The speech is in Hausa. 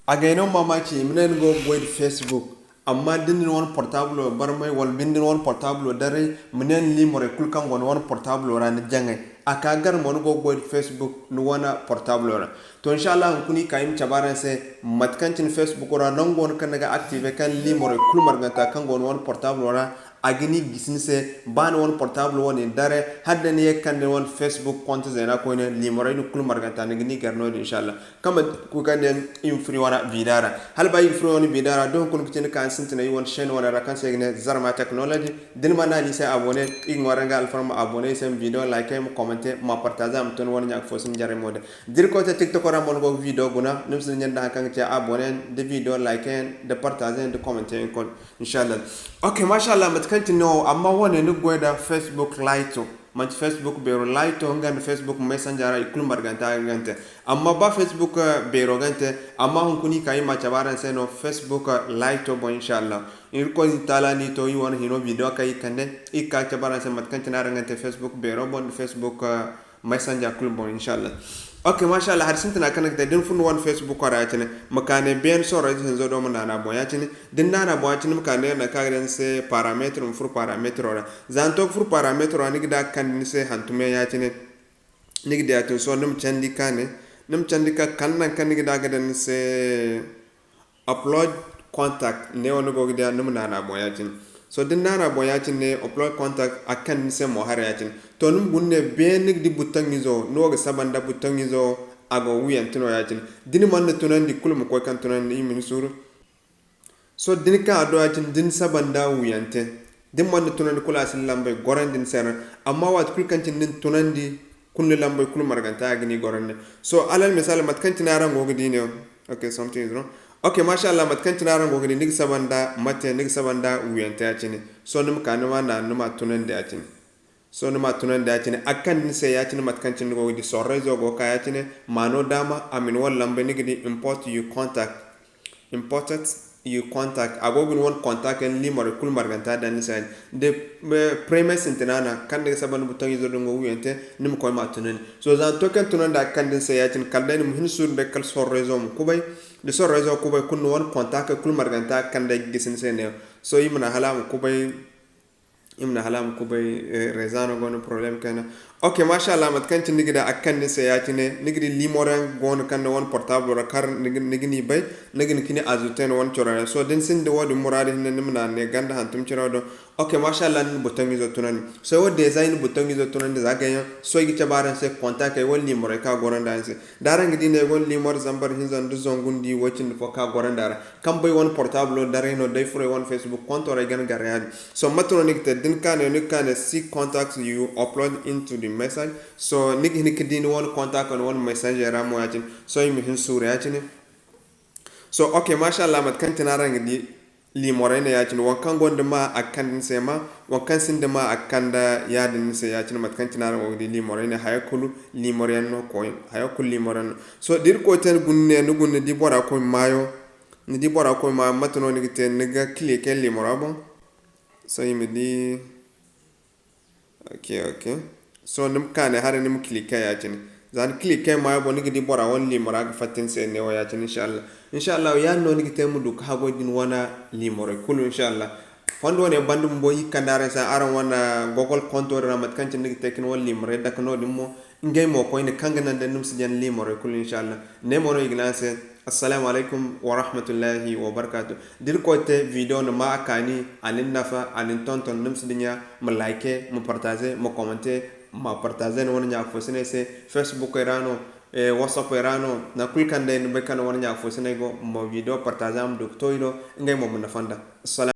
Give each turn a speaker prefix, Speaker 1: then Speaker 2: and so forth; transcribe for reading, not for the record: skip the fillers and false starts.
Speaker 1: agayno mamaki minen go goyd Facebook amma dindin won portable barmay wal bindin won portable dare minen limore kulkan gon won portable ran jangay aka gar mon go goyd Facebook no wana portable ran to inshallah kuni kayim chabaran se matkancin Facebook ora non gon kan ga active kan limore kulmar ganta kan gon won portable ran agini gisnise ban won portable won dare hadde ne kan won Facebook compte zena ko ne limore no kulmar ganta ne gini garno inshallah kama ku kan in free wana bidara hal bayi free wana bidara don kun kitin kan sintina won chaîne wana rakan segne Zarma Technology din mana ni se abonné ignoranga alfarma abonné sem video like em commenter ma partager am ton won nyak fosin jare mode dir ko te TikTok ora mon go video guna nim sin nyanda kan ci abonné de video like de partager de commenter kon inshallah okay mashallah matkanti no amma wona ni goida Facebook light man Facebook bero light ngan Facebook messenger ay kulmar ganta gante amma ba Facebook bero gante amma hon kuni kay ma chabaran seno Facebook light bo inshallah in ko tala ni to yi won hino video kay kande ikka chabaran sen matkanti na gante Facebook bero bon Facebook messenger kulbo inshallah okay mashallah har sintana kanak da din fun won Facebook ora tane makane ben so ra hin zo do mana na boya tane din na boya tane makane na ka den se parameter fur parameter ora zan to fur parameter ora ni da kan ni se hantume ya tane ni da to so num chandi kane num chandi ka kan nan kan ni da ga den se upload contact ne wono go da num na boya tane so din nana boyatin ne upload contact akan se mo harayatin to num gunne benig di butangi zo no ga sabanda butangi zo ago wiyan tino yatin din man ne tunan di kulum ko kan tunan ni min suru so din ka ado yatin din sabanda wiyante din man ne tunan kula sin lambe goran din sera amma wat kul kan tin din tunan di kullu lambe kulum marganta agni goran so alal misal mat kan tinara ngogi dine okay something is wrong okay mashallah matkanti naran gogini nig sabanda mate nig sabanda wiyanta yacini so num kanuma na numa tunan da yacini so numa tunan da yacini akan ni se yacini matkanti ni gogidi sorrezo go ka yacini mano dama amin wallan be nigidi import you contact imported you contact agogun won contact en limor kul marganta dan sen de premise intenana kan de saban buton yizo ngo wiyante nim ko ma tunan so zan token tunan da kan din se yacini kaldan muhin sur de kal sorrezo mu kubay de so rezo ko bay kun won contact kul marganta kan da gisin sene so yimna halam ko bay rezano gon problem kana okay mashallah mat kan tin nigida akkan ni sayatine nigidi limoran gon kan won portable ra kar nigini bay nigini kini azuten won chora so den sin de wodi murade hin nimna ne ganda hantum chirado okay mashallah ni botangi zo tunan so wo design botangi zo tunan da ganya so yi tabaran se contact ay won limore ka goran danse darang di ne won limor zambar hin zan du zongundi wocin fo ka goran dara kam bay won portable dare no day for won Facebook konto ra gan garyan so matno nigte din kan see contacts you upload into the message so nik din one contact on one messenger ramo yatin so yimi hin sura yatin so okay mashallah mat kan tinarang di li morene yatin wan kan gonda ma akan sema wan kan sinda ma akan da yadin se yatin mat kan tinarang di li morene hayakulu li moreno ko hayakulu li moreno so dir ko ten gunne di bora ko mayo ni di bora ko ma matno ni ten niga click li morabo so yimi di okay so nim kane hare nim click yatin zan click ma bo nigi di bora won limora fatin se ne yatin inshallah ya no nigi temu du ka go din wana limore kulu inshallah fondo ne bandu mbo yikandare sa aran wana google konto ramat kan nigi tekin won limore dak no dimmo ngay mo ko ne kangana de num sijan limore kulu inshallah ne mo no ignase assalamu alaikum wa rahmatullahi wa barakatuh dir ko te video no ma akani alin nafa alin tonton num sidinya ma like ma partager ma commenter ma partager wona nya fo sene se Facebook erano WhatsApp erano na kulkande no be kan wona nya fo sene go mo video partager am do toydo ngay mo na fanda